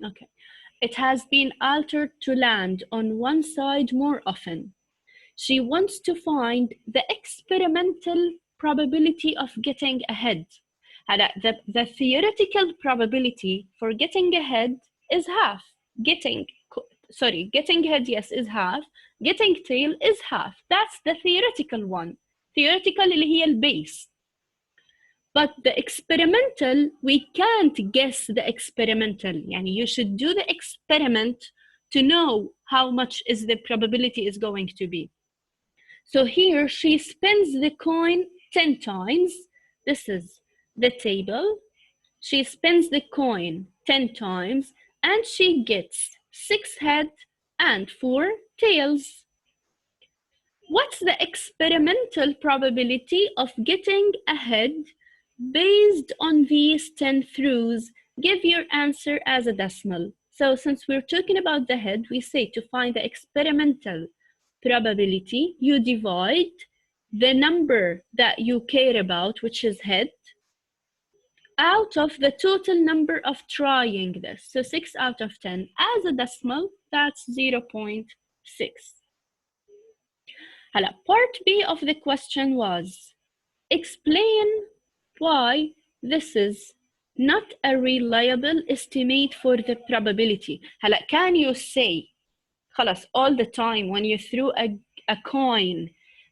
Okay. It has been altered to land on one side more often. She wants to find the experimental probability of getting ahead. The theoretical probability for getting ahead is half. Getting ahead, yes, is half. Getting tail is half. That's the theoretical one. Theoretical اللي هي البase. But the experimental, we can't guess the experimental. يعني you should do the experiment to know how much is the probability is going to be. So here she spins the coin 10 times. This is the table. She spins the coin 10 times and she gets 6 heads and 4 tails. What's the experimental probability of getting ahead based on these 10 throughs? Give your answer as a decimal. So since we're talking about the head, we say to find the experimental probability, you divide the number that you care about, which is head, out of the total number of trying this. So 6 out of 10 as a decimal, that's 0.6. Part B of the question was, explain why this is not a reliable estimate for the probability. Can you say, خلاص, all the time when you threw a coin,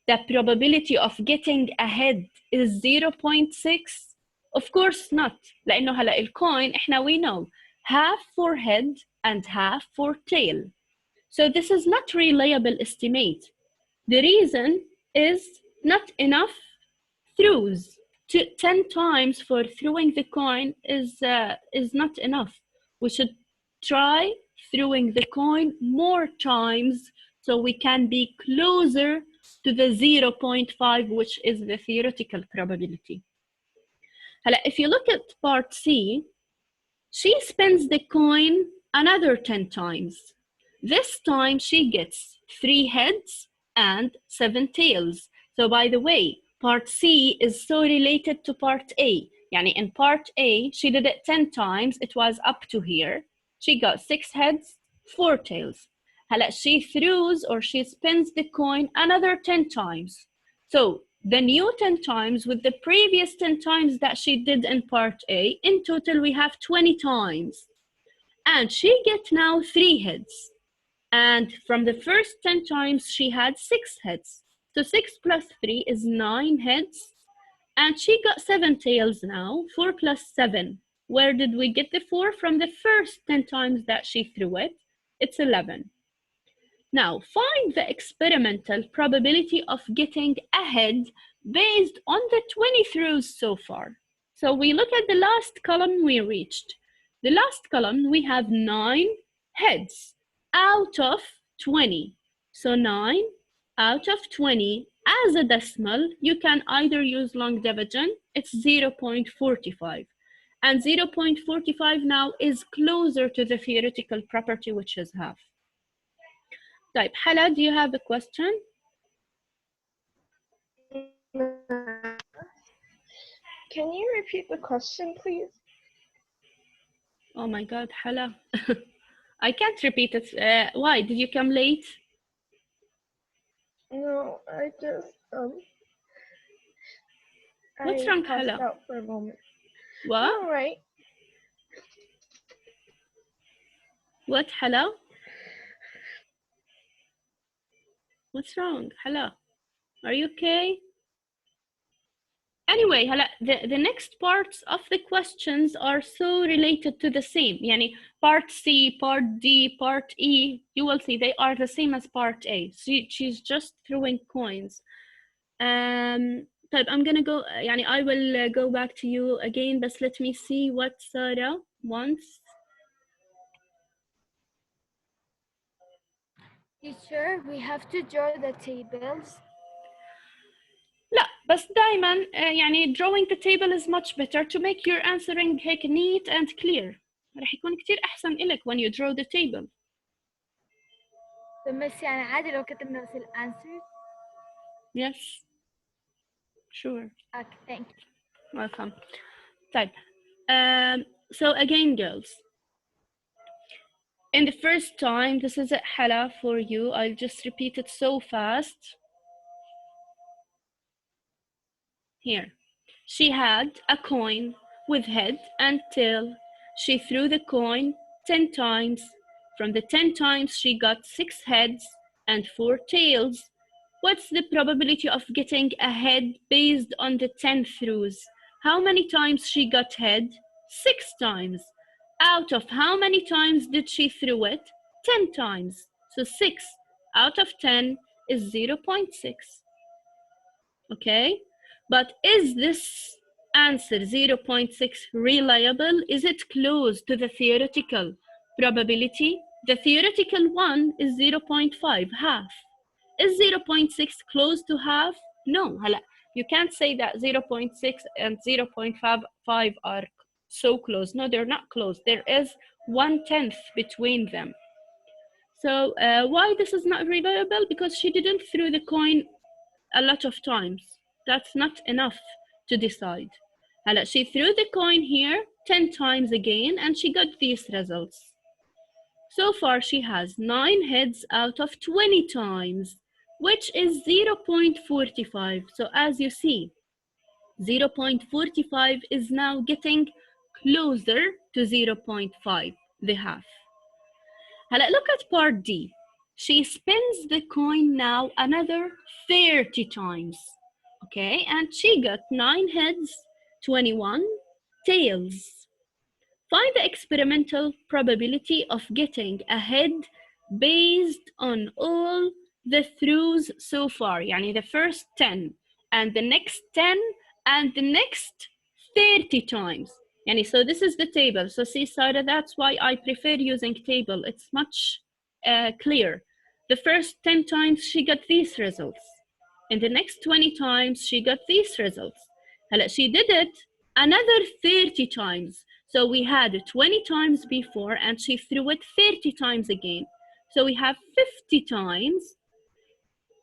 the probability of getting ahead is 0.6? Of course not. لأنه هلا الcoin إحنا we know half for head and half for tail. So this is not reliable estimate. The reason is not enough throws. 10 times for throwing the coin is not enough. We should try throwing the coin more times so we can be closer to the 0.5, which is the theoretical probability. If you look at part C, she spins the coin another 10 times. This time she gets 3 heads and 7 tails. So by the way, part C is so related to part A. Yani in part A, she did it 10 times. It was up to here. She got 6 heads, 4 tails. She throws or she spins the coin another 10 times. So the new 10 times with the previous 10 times that she did in part A, in total we have 20 times. And she gets now 3 heads. And from the first 10 times, she had 6 heads. So 6 plus 3 is 9 heads. And she got 7 tails now, 4 plus 7. Where did we get the 4? From the first 10 times that she threw it. It's 11. Now, find the experimental probability of getting ahead based on the 20 throws so far. So we look at the last column we reached. The last column, we have 9 heads out of 20. So 9 out of 20 as a decimal, you can either use long division, it's 0.45. And 0.45 now is closer to the theoretical property, which is half. Type, Hala, do you have a question? Can you repeat the question, please? Oh my God, Hala. I can't repeat it. Why? Did you come late? No, I just What's wrong, passed Hala? out for a moment. What? All right. What, Hala? What's wrong, Hala? Are you okay? Anyway, Hala, the next parts of the questions are so related to the same. Yani part C, part D, part E, you will see they are the same as part A. She's just throwing coins. طيب, I'm gonna go, يعني I will go back to you again, but let me see what Sarah wants. Teacher, we have to draw the tables. لا بس دايما يعني drawing the table is much better to make your answering هيك neat and clear. رح يكون كتير أحسن إلك when you draw the table. بس يعني عادي لو كتبنا بس الانسر. Yes. Sure. Okay, thank you. Welcome. طيب. So again, girls, In the first time, this is a Hala for you. I'll just repeat it so fast. Here. She had a coin with head and tail. She threw the coin 10 times. From the 10 times, she got 6 heads and 4 tails. What's the probability of getting a head based on the 10 throws? How many times she got head? 6 times. Out of how many times did she throw it? 10 times. So 6 out of 10 is 0.6. Okay, but is this answer 0.6 reliable? Is it close to the theoretical probability? The theoretical one is 0.5, half. Is 0.6 close to half? No. هلا you can't say that 0.6 and 0.5 are so close. No, they're not close. There is 1/10 between them. So why this is not reliable? Because she didn't throw the coin a lot of times. That's not enough to decide. هلا she threw the coin here 10 times again and she got these results. So far she has 9 heads out of 20 times, which is 0.45. So as you see, 0.45 is now getting closer to 0.5, the half. هلا look at part D. She spins the coin now another 30 times. Okay, and she got 9 heads, 21 tails. Find the experimental probability of getting a head based on all the throws so far. يعني the first 10 and the next 10 and the next 30 times. Yani, so this is the table. So see, Sarah, that's why I prefer using table. It's much clear. The first 10 times she got these results. In the next 20 times she got these results. هلا she did it another 30 times. So we had 20 times before and she threw it 30 times again. So we have 50 times,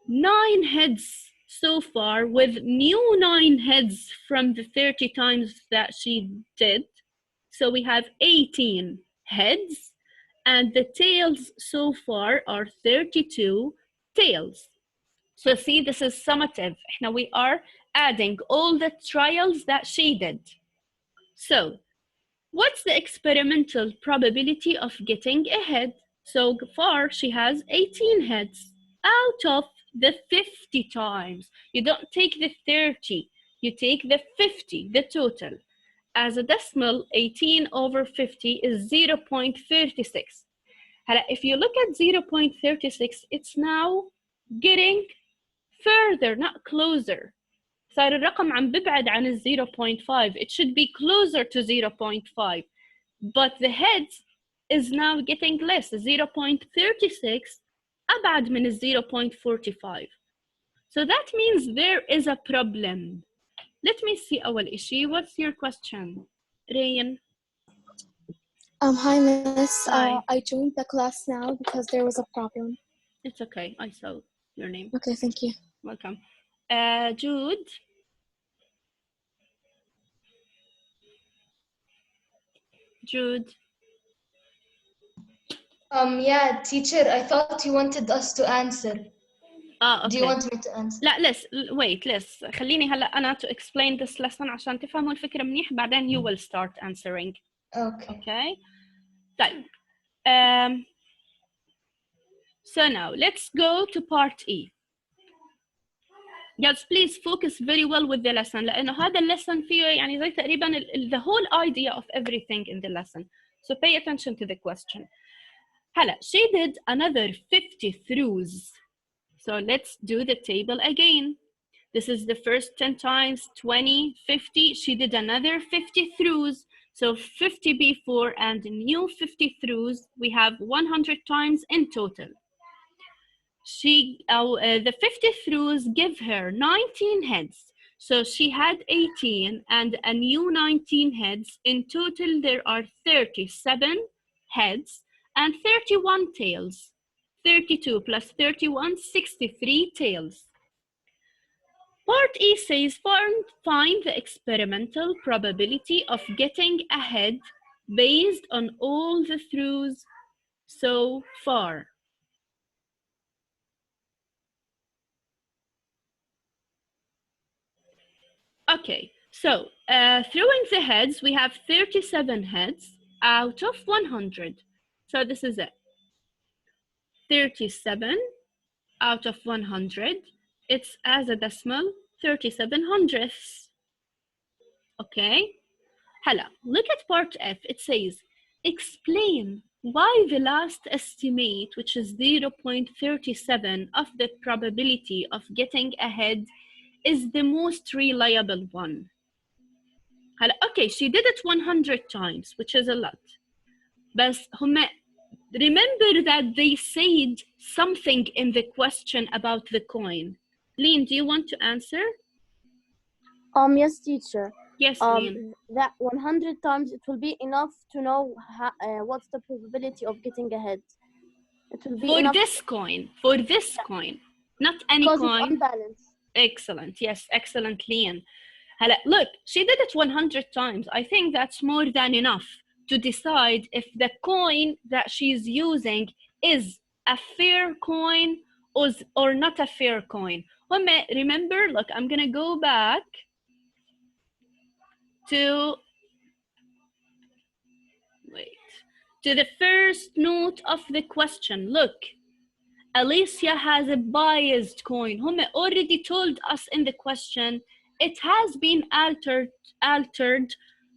9 heads so far with new 9 heads from the 30 times that she did. So we have 18 heads and the tails so far are 32 tails. So see, this is summative. Now we are adding all the trials that she did. So what's the experimental probability of getting a head? So far she has 18 heads out of the 50 times. You don't take the 30, you take the 50, the total. As a decimal, 18 over 50 is 0.36. If you look at 0.36, it's now getting further, not closer. صار الرقم عم ببعد عن ال 0.5. It should be closer to 0.5. But the heads is now getting less. 0.36 أبعد من ال 0.45. So that means there is a problem. Let me see أول إشي. What's your question, Rayan? Hi, Miss. Hi. I joined the class now because there was a problem. It's okay. I saw your name. Okay, thank you. Welcome. Jude. Jude. Yeah, teacher, I thought you wanted us to answer. Okay. Do you want me to answer? لا let's خليني هلا أنا to explain this lesson عشان تفهموا الفكرة منيح بعدين you will start answering. Okay. طيب. So now let's go to part E. Yes, please focus very well with the lesson لأنه هذا lesson فيه يعني زي تقريبا the whole idea of everything in the lesson. So pay attention to the question. هلا she did another 50 throws. So let's do the table again. This is the first 10 times, 20, 50. She did another 50 throws. So 50 before and new 50 throws. We have 100 times in total. The 50 throws give her 19 heads. So she had 18 and a new 19 heads. In total, there are 37 heads and 31 tails. 32 plus 31, 63 tails. Part E says find the experimental probability of getting a head based on all the throws so far? Okay, so throwing the heads, we have 37 heads out of 100. So this is it. 37 out of 100. It's as a decimal 37 hundredths. Okay. Hala, look at part F. It says, explain why the last estimate, which is 0.37 of the probability of getting ahead, is the most reliable one. Hala, okay, she did it 100 times, which is a lot. But remember that they said something in the question about the coin. Lean, do you want to answer? Yes, teacher. Yes, Lean. That 100 times it will be enough to know what's the probability of getting ahead. It will be For enough this coin, not any because coin. it's unbalanced. Excellent, yes, excellent, Lean. Hala, look, she did it 100 times. I think that's more than enough to decide if the coin that she's using is a fair coin or not a fair coin. Remember, look, I'm gonna go back to the first note of the question. Look, Alicia has a biased coin. هم already told us in the question it has been altered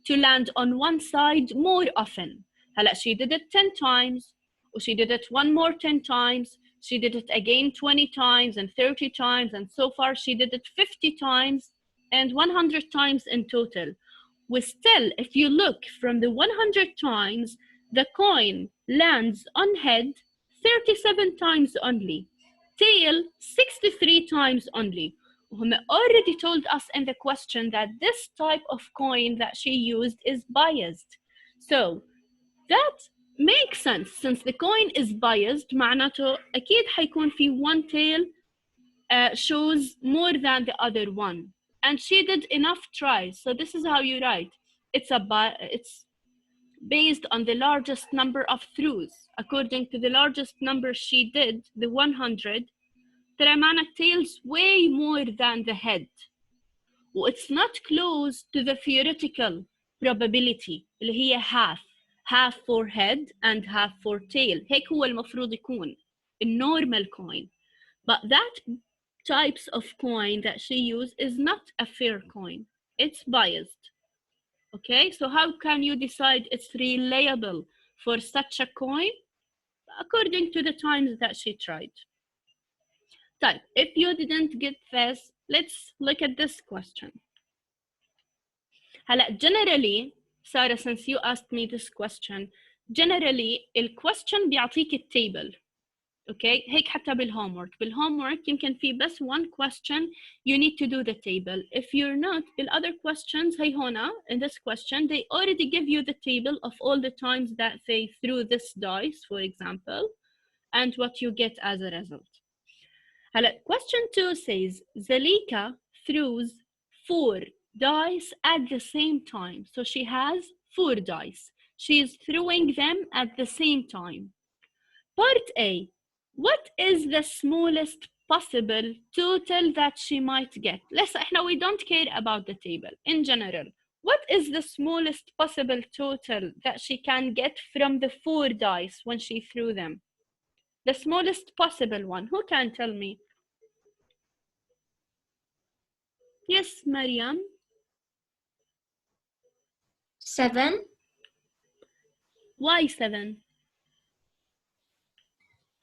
to land on one side more often. هلا she did it 10 times, or she did it one more 10 times, she did it again 20 times and 30 times, and so far she did it 50 times and 100 times in total. We still, if you look from the 100 times, the coin lands on head 37 times only, tail 63 times only. وهم already told us in the question that this type of coin that she used is biased. So that makes sense. Since the coin is biased, معناته أكيد حيكون في one tail shows more than the other one. And she did enough tries. So this is how you write. It's based on the largest number of throughs. According to the largest number she did, the 100, ترى معنى tails way more than the head. It's not close to the theoretical probability اللي هي half for head and half for tail. هيك هو المفروض يكون normal coin. But that types of coin that she used is not a fair coin. It's biased. Okay, so how can you decide it's reliable for such a coin? According to the times that she tried. Type, if you didn't get this, let's look at this question. Generally, Sarah, since you asked me this question, generally, the question بيعطيك التable. Okay, هيك حتى بالhomework يمكن في بس one question you need to do the table. If you're not, other questions هي هنا in this question they already give you the table of all the times that they threw this dice, for example, and what you get as a result. Question 2 says Zalika throws 4 dice at the same time. So she has 4 dice. She is throwing them at the same time. Part A, what is the smallest possible total that she might get? Now we don't care about the table. In general, what is the smallest possible total that she can get from the 4 dice when she threw them? The smallest possible one. Who can tell me? Yes, Mariam. 7. Why 7?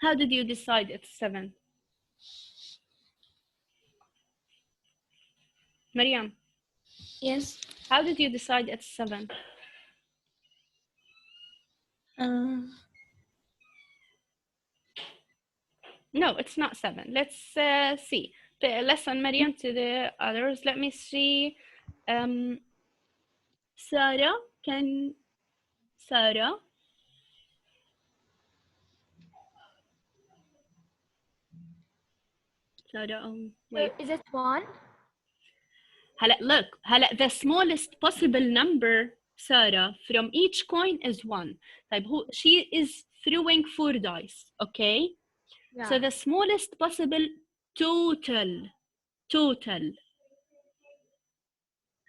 How did you decide it's 7? Mariam. Yes. How did you decide it's 7? No, it's not 7. Let's see. Listen, Mariam, to the others. Let me see. Sarah, Sarah? Sarah, wait. Is it 1? Look, the smallest possible number Sarah from each coin is 1. طيب she is throwing 4 dice, okay? Yeah. So the smallest possible total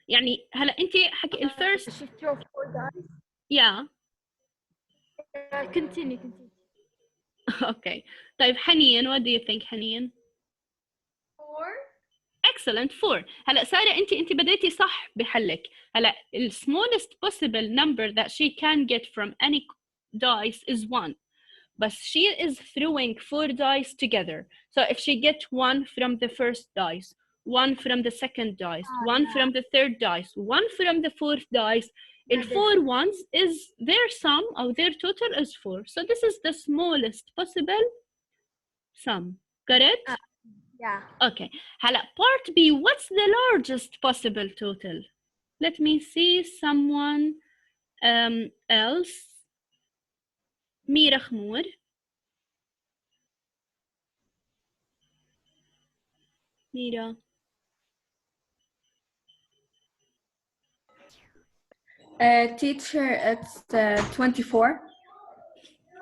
يعني هلا انت حكي الفيرست She threw 4 dice. yeah Continue. okay. طيب حنين, what do you think حنين? 4. excellent 4. هلا سارة انت بديتي صح بحلك. هلا the smallest possible number that she can get from any dice is 1. But she is throwing 4 dice together. So if she gets 1 from the first dice, 1 from the second dice, 1 from the third dice, 1 from the fourth dice, the 4 ones is their sum or their total is 4. So this is the smallest possible sum. Got it? Yeah. Okay. هلا part B, what's the largest possible total? Let me see someone else. Mira Khmour. Mira. Teacher, it's 24.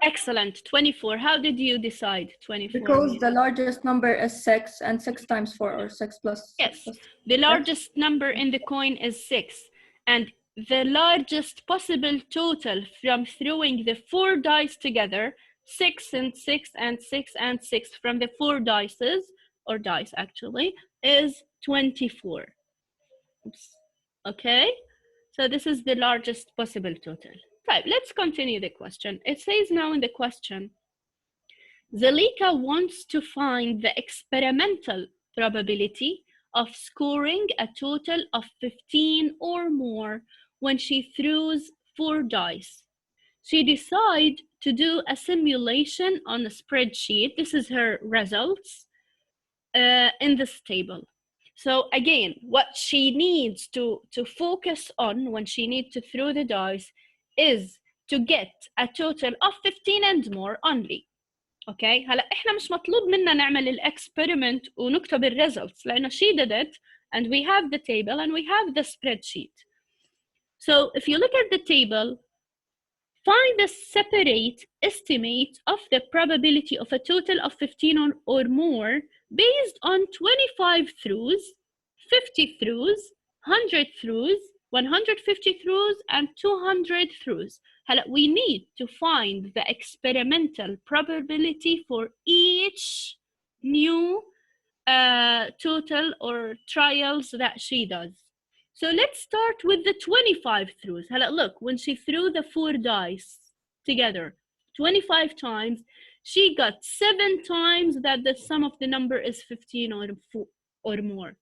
Excellent. 24. How did you decide 24? Because the largest number is 6, and 6 times 4, or 6 plus 6 yes, plus the largest number in the coin is 6. And the largest possible total from throwing the 4 dice together, 6 and 6 and 6 and 6 from the 4 dices, or dice actually, is 24. Oops. Okay, so this is the largest possible total. Right, let's continue the question. It says now in the question, Zalika wants to find the experimental probability of scoring a total of 15 or more when she throws 4 dice. She decides to do a simulation on a spreadsheet. This is her results in this table. So again, what she needs to focus on when she needs to throw the dice is to get a total of 15 and more only. Okay, هلا احنا مش مطلوب منا نعمل الاكسبيرمنت ونكتب الريزلتس لانه she did it and we have the table and we have the spreadsheet. So if you look at the table, find the separate estimate of the probability of a total of 15 or more based on 25 throws, 50 throws, 100 throws, 150 throws, and 200 throws. We need to find the experimental probability for each new total or trials that she does. So let's start with the 25 throws. Look, when she threw the 4 dice together 25 times, she got 7 times that the sum of the number is 15 or more.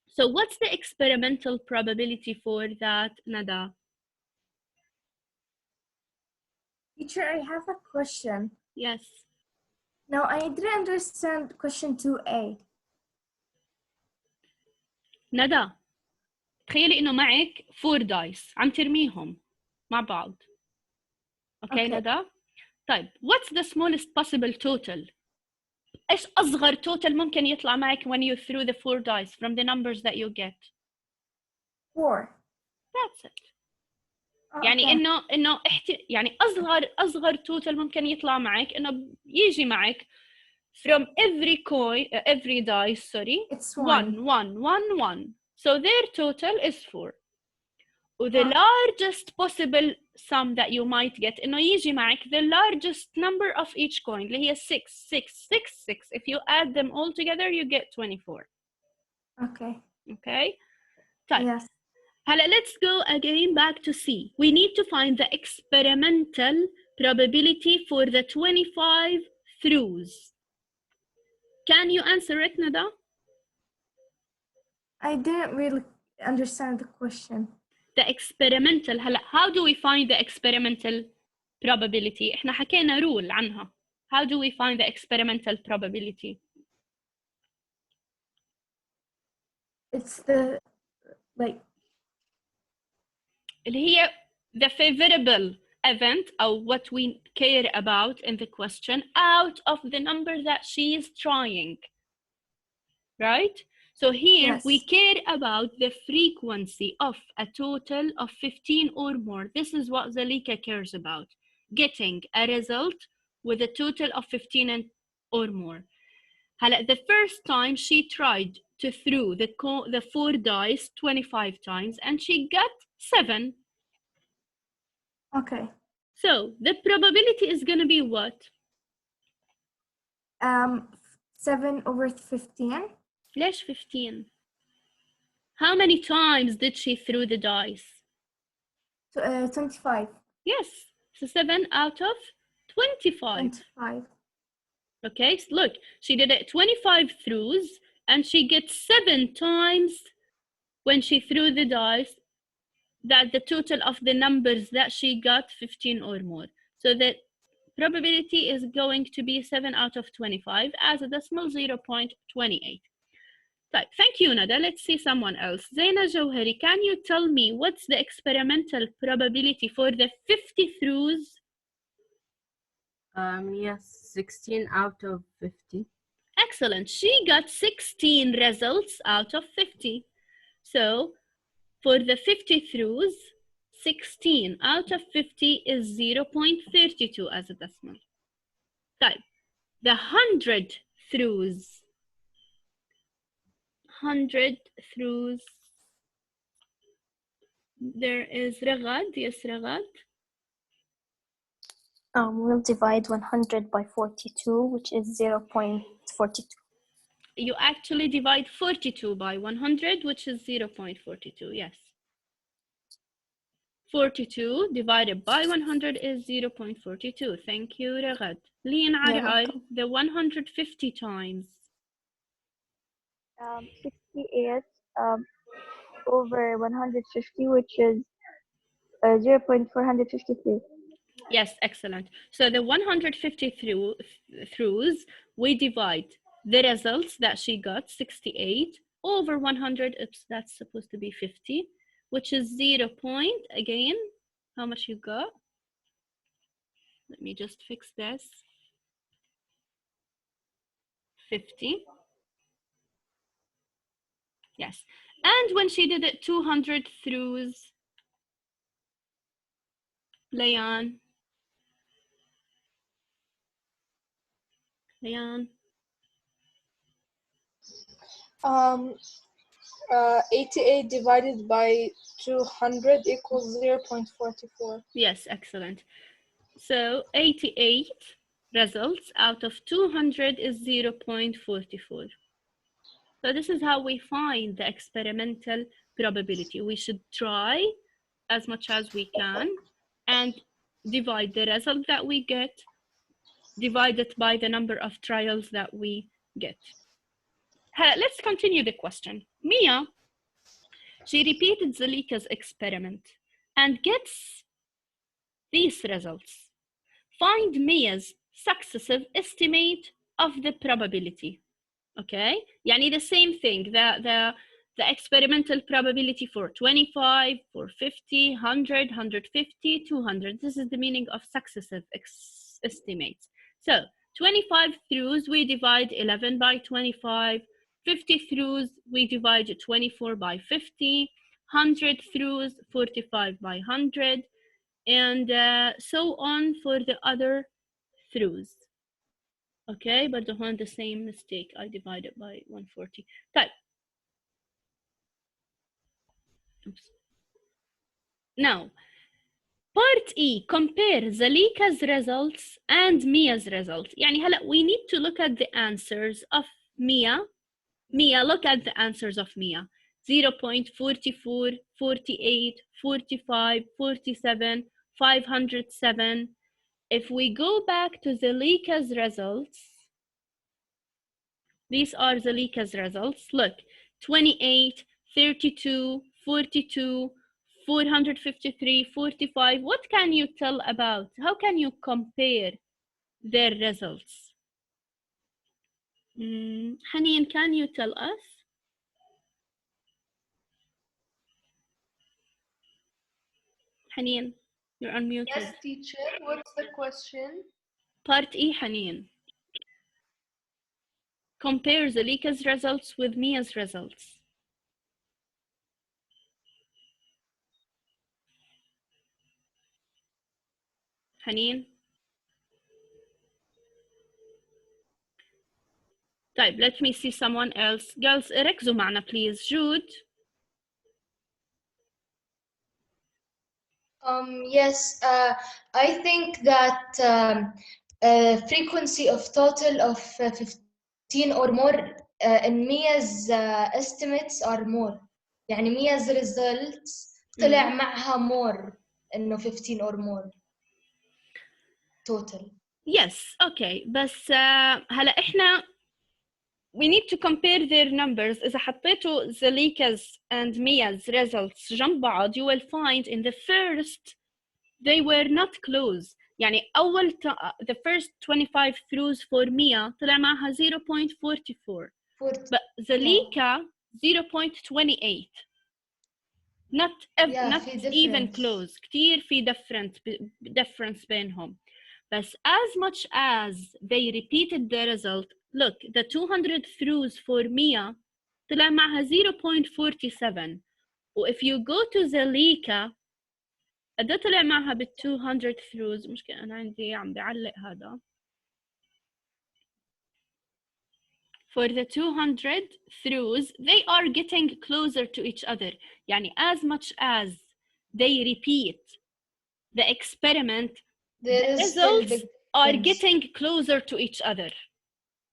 So what's the experimental probability for that, Nada? Teacher, I have a question. Yes. Now, I didn't understand question 2A. ندى تخيلي انه معك 4 دايس عم ترميهم مع بعض. اوكي ندى؟ طيب what's the smallest possible total? ايش اصغر total ممكن يطلع معك when you threw the 4 dice from the numbers that you get? 4. That's it. يعني انه يعني اصغر total ممكن يطلع معك انه يجي معك from every coin every dice, sorry, it's 1. So their total is 4. The largest possible sum that you might get إنه يجي معك the largest number of each coin اللي هي 6. If you add them all together you get 24. Okay. طيب. Yes. let's go again back to C. We need to find the experimental probability for the 25 throws. Can you answer it, Nada? I didn't really understand the question. The experimental, how do we find the experimental probability? إحنا حكينا rule عنها. How do we find the experimental probability? It's the, اللي هي the favorable event or what we care about in the question out of the number that she is trying. Right? So here we Yes. care about the frequency of a total of 15 or more. This is what Zalika cares about, getting a result with a total of 15 or more. The first time she tried to throw the 4 dice 25 times and she got 7. Okay. So the probability is going to be what? 7/15. ليش 15? How many times did she throw the dice? 25. Yes, so 7 out of 25. 25. Okay, so look, she did it 25 throws and she gets 7 times when she threw the dice that the total of the numbers that she got 15 or more. So the probability is going to be 7 out of 25 as a decimal 0.28. Right, thank you, Nada. Let's see someone else. Zaina Jauhari, can you tell me what's the experimental probability for the 50 throws? Yes, 16 out of 50. Excellent. She got 16 results out of 50. So for the 50 throws, 16 out of 50 is 0.32 as a decimal. Type the 100 throws. 100 throws. There is Ragad. Yes, Ragad. We'll divide 100 by 42, which is 0.42. You actually divide 42 by 100, which is 0.42. Yes. 42 divided by 100 is 0.42. Thank you, Ragad. Lean Ar'ar, the 150 times. 68 over 150, which is 0.453. Yes, excellent. So the 150 throws, we divide the results that she got, 68, over 100. Oops, that's supposed to be 50, which is 0. Again, how much you got? Let me just fix this. 50. Yes. And when she did it 200 throws, Leon. 88 divided by 200 equals 0.44. Yes, excellent. So 88 results out of 200 is 0.44. So this is how we find the experimental probability. We should try as much as we can and divide the result that we get, divide it by the number of trials that we get. Let's continue the question. Mia, she repeated Zalika's experiment and gets these results. Find Mia's successive estimate of the probability. Okay, يعني the same thing, the experimental probability for 25, for 50, 100, 150, 200. This is the meaning of successive estimates. So 25 throws, we divide 11 by 25. 50 throws, we divide 24 by 50. 100 throws, 45 by 100. And so on for the other throws. Okay, but the same mistake. I divided by 140. طيب. Oops. Now, part E, compare Zalika's results and Mia's results. يعني هلا we need to look at the answers of Mia. Mia, look at the answers of Mia. 0.44, 48, 45, 47, 507. If we go back to Zalika's results, these are Zalika's results. Look, 28, 32, 42, 453, 45. What can you tell about? How can you compare their results? Haneen, can you tell us? Haneen, you're unmuted. Yes, teacher. What's the question? Part E, Haneen. compare Zalika's results with Mia's results. Haneen. طيب let me see someone else. Girls ركزوا معنا please. Jude. Yes, I think that frequency of total of 15 or more in Mia's estimates are more. يعني Mia's results طلع معها more إنه 15 or more total. Yes, okay. بس هلا إحنا we need to compare their numbers. إذا حطيتوا Zalika's and Mia's results جنب بعض, you will find in the first they were not close. يعني أول the first 25 throughs for Mia طلع معها 0.44. But Zalika 0.28. Not even close. كتير في difference بينهم. But as much as they repeated the result, look, the 200 throughs for Mia طلع معها 0.47. و if you go to Zalika قد طلع معها بال 200 throughs. مشكلة أنا عندي عم بعلق هذا. For the 200 throughs, they are getting closer to each other. يعني as much as they repeat the experiment, the results are getting closer to each other.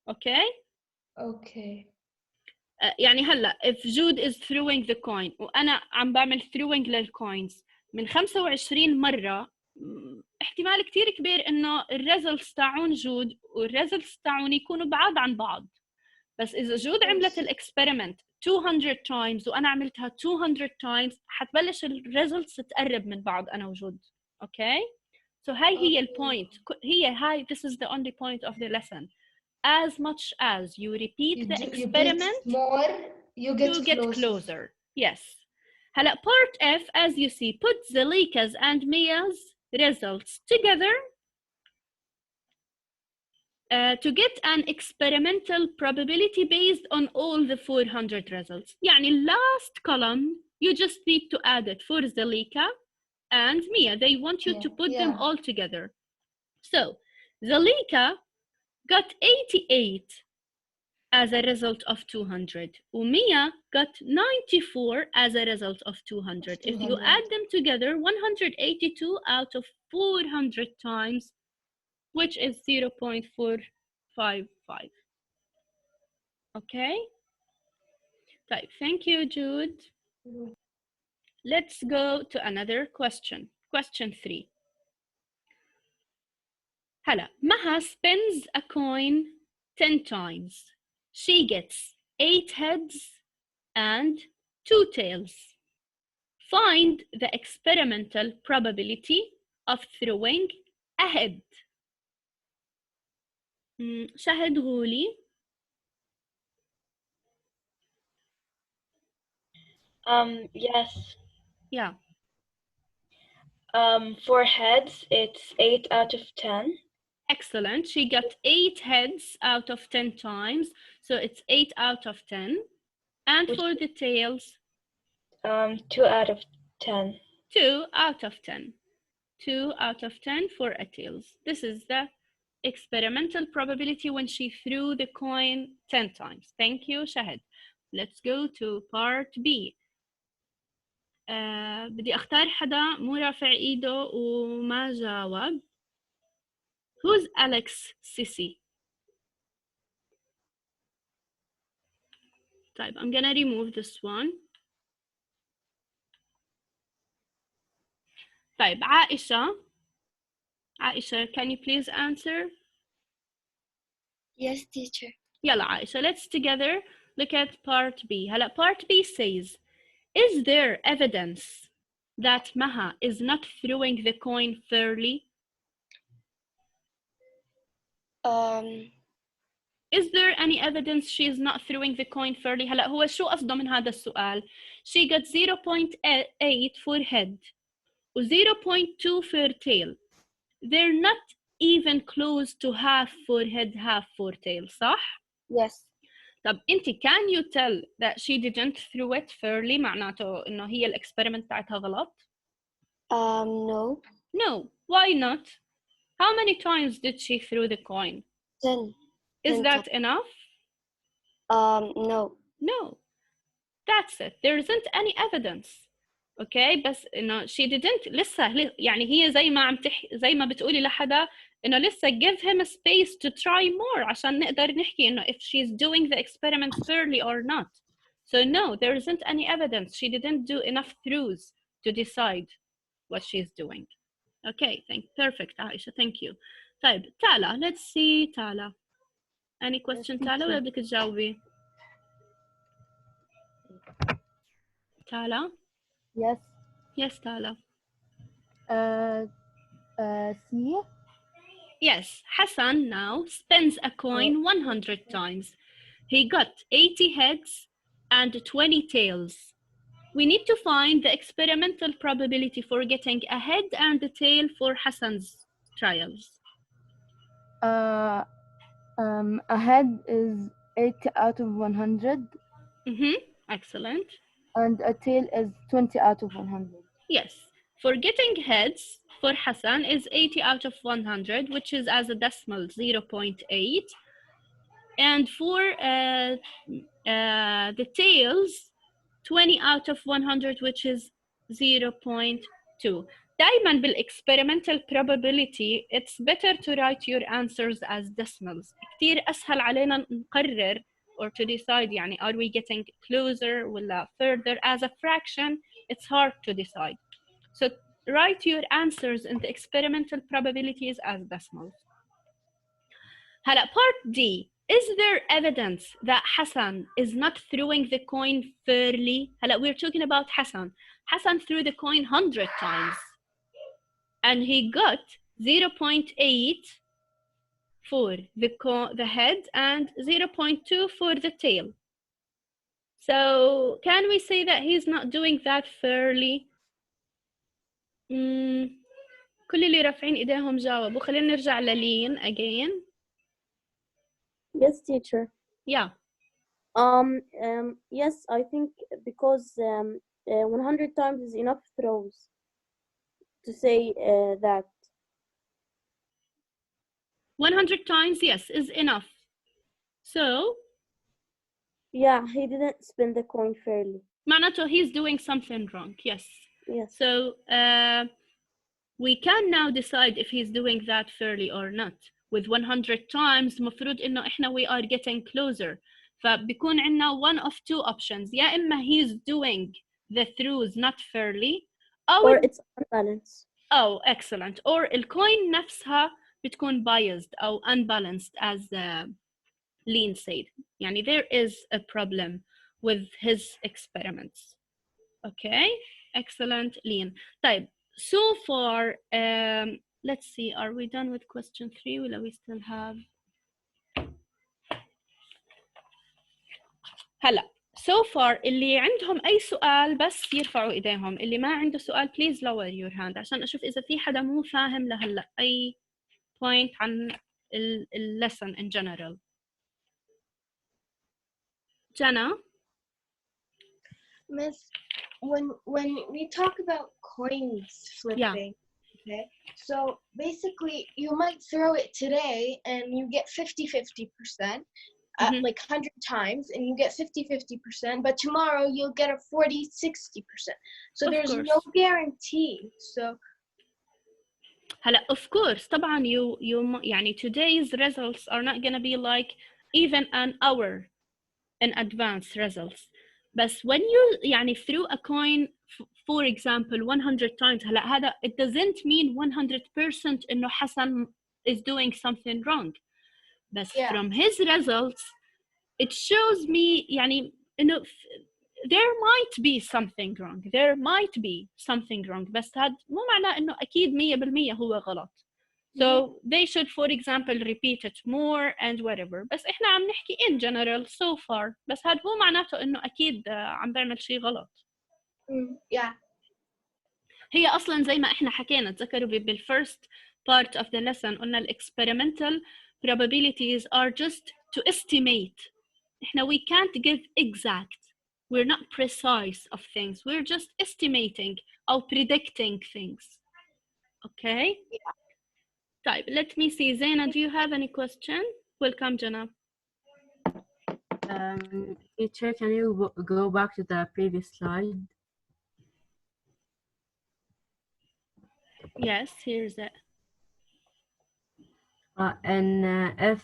Okay? Okay. يعني هلا if Jude is throwing the coin وأنا عم بعمل throwing للcoins من 25 مرة, احتمال كتير كبير إنه الريزلتس تاعون جود والريزلتس تاعون يكونوا بعاد عن بعض. بس إذا جود عملت الإكسبيرمنت 200 times وأنا عملتها 200 times حتبلش الريزلتس تقرب من بعض أنا وجود. Okay? So هي البوينت. هاي this is the only point of the lesson. As much as you repeat the experiment, more, you get closer. Yes. هلا part F, as you see, put Zalika's and Mia's results together to get an experimental probability based on all the 400 results. يعني last column, you just need to add it for Zalika and Mia. They want you to put them all together. So Zalika got 88 as a result of 200. Mia got 94 as a result of 200. If you add them together, 182 out of 400 times, which is 0.455. Okay? Right. Thank you, Jude. Let's go to another question. Question 3. Hala, Maha spins a coin 10 times. She gets 8 heads and 2 tails. Find the experimental probability of throwing a head. شاهد غولي. Yes. Yeah. For heads, it's 8 out of 10. Excellent. She got 8 heads out of 10 times. So it's 8 out of 10. And for the tails? 2 out of 10. 2 out of 10. 2 out of 10 for a tails. This is the experimental probability when she threw the coin 10 times. Thank you, Shahid. Let's go to part B. بدي أختار حدا مو رافع إيده وما جاوب. Who's Alex Sissy? طيب, I'm gonna remove this one. طيب, Aisha, can you please answer? Yes, teacher. يلا عائشة, let's together look at part B. هلا part B says, is there evidence that Maha is not throwing the coin fairly? Is there any evidence she is not throwing the coin fairly? هلا هو شو قصده من هذا السؤال? She got 0.8 for head و 0.2 for tail. They're not even close to half for head, half for tail, صح? Yes. طب انت can you tell that she didn't throw it fairly معناته انه هي الاكسبيرمنت بتاعتها غلط؟ No. No. Why not? How many times did she throw the coin? 10. Is 10 that times. enough? No. No. That's it. There isn't any evidence. Okay بس انه she didn't لسه يعني هي زي ما زي ما بتقولي لحدا انه لسه give him a space to try more عشان نقدر نحكي انه if she's doing the experiment fairly or not. So no, there isn't any evidence. She didn't do enough throughs to decide what she's doing. Okay, perfect Aisha, thank you. طيب Tala, let's see Tala. Any question Tala ولا بدك تجاوبي؟ Tala? Yes. Yes, Tala. C. Yes, Hassan now spins a coin 100 times. He got 80 heads and 20 tails. We need to find the experimental probability for getting a head and a tail for Hassan's trials. A head is 80 out of 100. Excellent. And a tail is 20 out of 100. Yes. For getting heads for Hassan is 80 out of 100, which is as a decimal 0.8. And for the tails, 20 out of 100, which is 0.2. دايما بالexperimental probability, it's better to write your answers as decimals. كتير أسهل علينا نقرر or to decide يعني are we getting closer ولا further. As a fraction, it's hard to decide. So write your answers in the experimental probabilities as decimals. هلا part D. Is there evidence that Hassan is not throwing the coin fairly? هلا we're talking about Hassan. Hassan threw the coin 100 times. And he got 0.8 for the head and 0.2 for the tail. So can we say that he's not doing that fairly? كل اللي رافعين ايديهم جاوبوا. خلينا نرجع للين again. Yes, teacher. Yeah. Yes, I think because 100 times is enough throws to say that. 100 times, yes, is enough. So yeah, he didn't spin the coin fairly. معناته he's doing something wrong. Yes. Yes. So we can now decide if he's doing that fairly or not. With 100 times مفروض إنه إحنا we are getting closer. فبيكون عنا one of two options. يا إما he's doing the throughs not fairly or it's unbalanced. Oh, excellent. Or الcoin نفسها بتكون biased أو unbalanced as Lean said. يعني there is a problem with his experiments. Okay, excellent, Lean. طيب, so far, let's see, are we done with question 3 or we still have? هلا, so far اللي عندهم أي سؤال بس يرفعوا إيديهم. اللي ما عنده سؤال please lower your hand عشان أشوف إذا في حدا مو فاهم لهلا أي point عن lesson in general. Jenna? Miss, when we talk about coins flipping, okay, so basically you might throw it today and you get 50-50%, like 100 times, and you get 50-50%, but tomorrow you'll get a 40-60%. So there's no guarantee. So هلا of course طبعا you يعني today's results are not gonna be like even an hour in advance results. But when you يعني threw a coin for example 100 times هلا هذا it doesn't mean 100% إنه حسن is doing something wrong. But from his results it shows me يعني إنه there might be something wrong. There might be something wrong. بس هاد مو معناه إنه أكيد 100% هو غلط. So they should, for example, repeat it more and whatever. بس إحنا عم نحكي in general so far. بس هاد مو معناته إنه أكيد عم بعمل شيء غلط. Yeah. هي أصلاً زي ما إحنا حكينا تذكروا بالfirst part of the lesson قلنا experimental probabilities are just to estimate إحنا we can't give exact. We're not precise of things. We're just estimating or predicting things. Okay? طيب, let me see. Zaina, do you have any question? Welcome, Jana. Teacher, can you go back to the previous slide? Yes, here's it. And if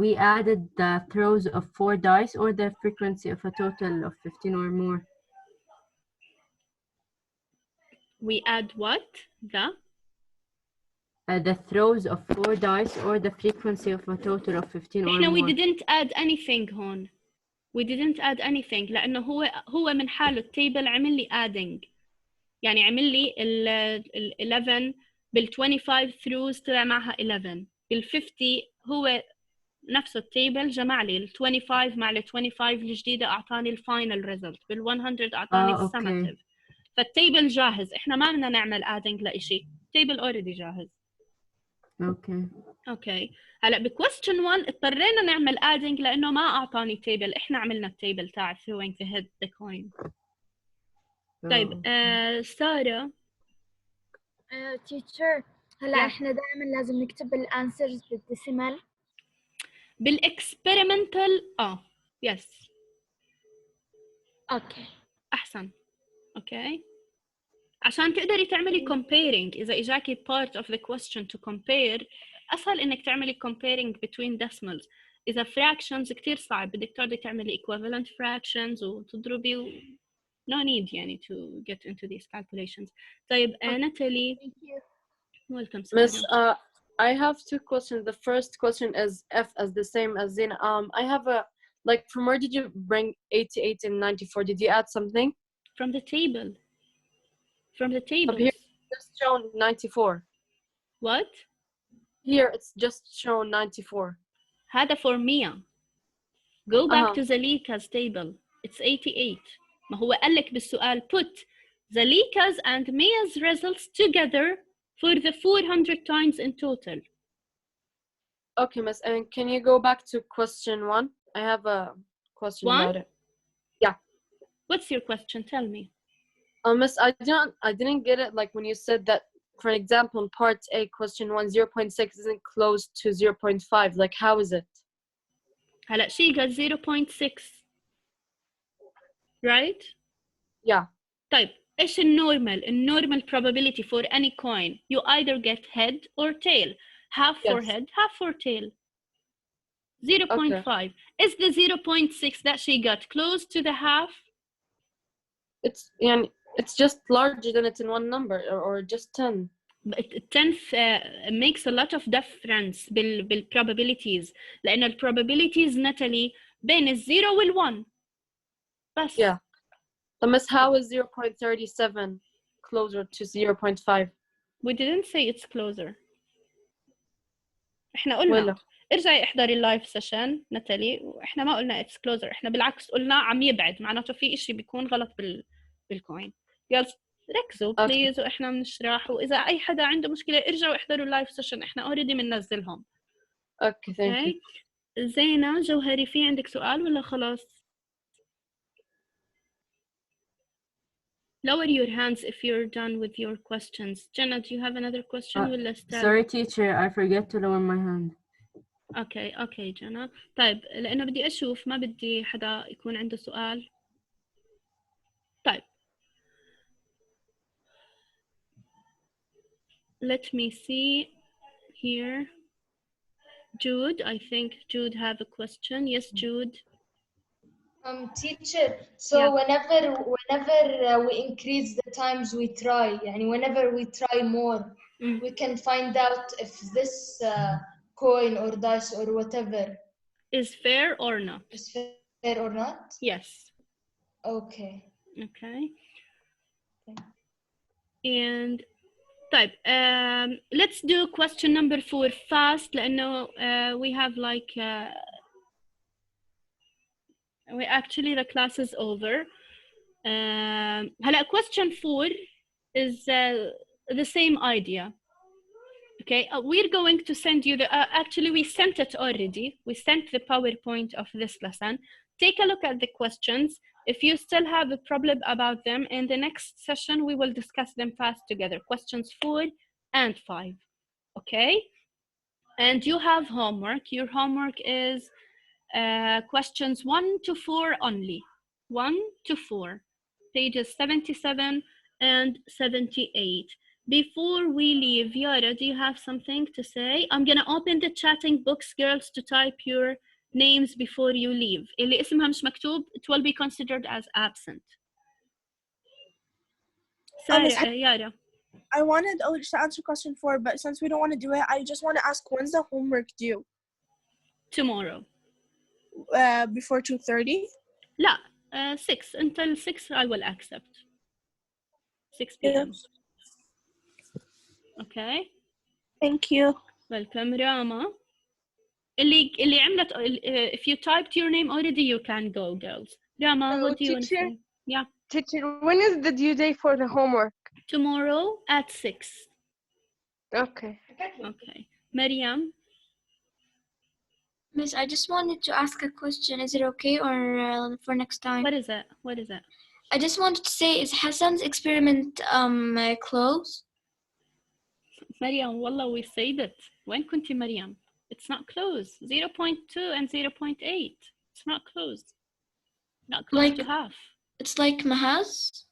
we added the throws of 4 dice or the frequency of a total of 15 or more. We add what? The throws of 4 dice or the frequency of a total of 15 or إحنا more. we didn't add anything هون. We didn't add anything لأنه هو من حاله التيبل عمل لي adding. يعني عمل لي ال 11 بال 25 throws طلع معها 11. بال 50 هو نفسه التيبل جمع لي ال 25 مع ال 25 الجديدة أعطاني الفاينل ريزلت. بال 100 أعطاني السماتيف. فالتيبل جاهز. إحنا ما بدنا نعمل adding لإشي. التيبل already جاهز. اوكي هلا بكويستشن 1 اضطرينا نعمل adding لانه ما اعطاني تيبل. احنا عملنا التيبل تاع throwing the head the coin. طيب سارة. teacher هلا احنا دائما لازم نكتب الانسرز بالديسيمال. بالاكسبيرمنتال يس. اوكي احسن. اوكي عشان تقدري تعملي comparing. اذا اجاكي part of the question to compare اسهل انك تعملي comparing between decimals. اذا fractions كتير صعب. بدك تقعدي تعملي equivalent fractions وتضربي no need يعني to get into these calculations. طيب Natalie. Thank you. Welcome. Miss, I have 2 questions. The first question is F as the same as Zina. I have a, like, from where did you bring 88 and 94? Did you add something? From the table. From the table. Here it's just shown 94. What? Here it's just shown 94. هذا for Mia. Go back to Zalika's table. It's 88. ما هو قال لك بالسؤال put Zalika's and Mia's results together for the 400 times in total. Okay, Miss, and can you go back to question 1? I have a question about it. Yeah. What's your question? Tell me. Miss, I didn't get it, like when you said that, for example, in part A, question 1, 0.6 isn't close to 0.5. Like, how is it? هلا she got 0.6. Right? Yeah. طيب إيش النورمال probability for any coin? You either get head or tail. Half for head, half for tail. 0.5. Is the 0.6 that she got close to the half? It's just larger than it's in one number, or just 10. But 10 makes a lot of difference بالprobabilities. لأن probabilities Natalie بين 0 وال1 بس. Yeah. So Miss, how is 0.37 closer to 0.5? We didn't say it's closer. احنا قلنا ارجعي احضري اللايف سيشن ناتالي واحنا ما قلنا it's closer. احنا بالعكس قلنا عم يبعد. معناته في اشي بيكون غلط بالكوين. يلا ركزوا بليز واحنا بنشرح. واذا اي حدا عنده مشكله ارجعوا احضروا اللايف سيشن. احنا اوريدي بننزلهم. اوكي ثانك يو. زينة جوهري في عندك سؤال ولا خلاص؟ Lower your hands if you're done with your questions. Jenna, do you have another question? Sorry teacher, I forget to lower my hand. Okay Jenna. طيب لأنه بدي أشوف ما بدي حدا يكون عنده سؤال. طيب. Let me see here. Jude, I think Jude have a question. Yes, Jude. Teacher, so whenever we increase the times we try, يعني whenever we try more, we can find out if this coin or dice or whatever is fair or not. Is fair or not? Yes. Okay. And طيب let's do question number 4 fast لأنه we have like we actually the class is over. هلا question 4 is the same idea. Okay, we're going to send you the, actually we sent it already. We sent the PowerPoint of this lesson. Take a look at the questions. If you still have a problem about them, in the next session, we will discuss them fast together. Questions 4 and 5, okay? And you have homework. Your homework is questions 1 to 4 only. 1 to 4, pages 77 and 78. Before we leave, Yara, do you have something to say? I'm gonna open the chatting box, girls, to type your names before you leave. اللي اسمها مش مكتوب, it will be considered as absent. Yara. I wanted to answer question 4, but since we don't want to do it, I just want to ask, when's the homework due? Tomorrow. Before 2:30? لا, 6. Until 6 I will accept. 6 p.m. Yes. Okay. Thank you. Welcome, Rama. اللي عملت, if you typed your name already, you can go, girls. Rama, what do you want to say? Yeah. Teacher, when is the due date for the homework? Tomorrow at 6. Okay. Okay. Mariam? Miss, I just wanted to ask a question. Is it okay or for next time? What is it? What is it? I just wanted to say, is Hassan's experiment closed? Mariam, wallah, we said it. When kunti Mariam? It's not closed. 0.2 and 0.8. It's not closed. Not close like, to half. It's like Mahaz?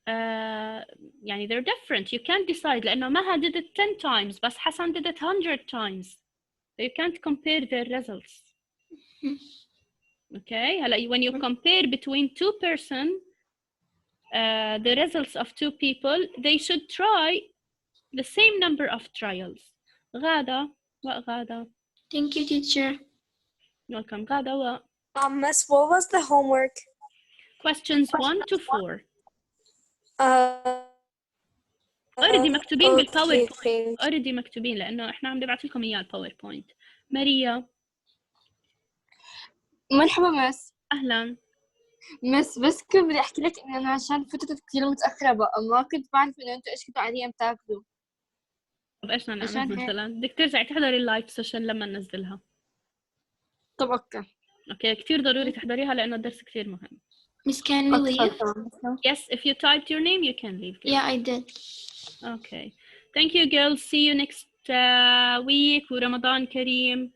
يعني they're different. You can't decide. لأنه Maha did it 10 times, but Hassan did it 100 times. So you can't compare their results. Okay? When you compare between 2 persons, the results of 2 people, they should try the same number of trials. Ghada, what Ghada? Thank you, teacher. Welcome, Ghada. What? Miss, what was the homework? Questions 1 to 4. already مكتوبين بالباوربوينت. already مكتوبين لأنه إحنا عم نبعث لكم إياه الباوربوينت. ماريا. مرحبا مس. أهلا. مس بس كنت بدي أحكي لك إنه أنا عشان فترة كثير متأخرة بقى ما كنت بعرف إنه أنتوا إيش كنتوا قاعدين بتاكلوا. طب إيش بدنا نعمل مثلا؟ بدك ترجعي تحضري اللايف سيشن لما ننزلها. طب أوكي. أوكي كثير ضروري تحضريها لأنه الدرس كثير مهم. Miss, can we leave? Yes, if you typed your name, you can leave. Yeah, I did. Okay. Thank you, girls. See you next week. ورمضان كريم.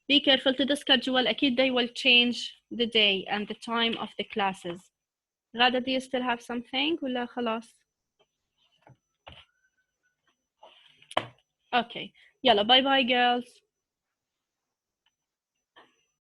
Be careful to the schedule. أكيد they will change the day and the time of the classes. غادة, do you still have something ولا خلاص؟ Okay. يلا, bye bye, girls.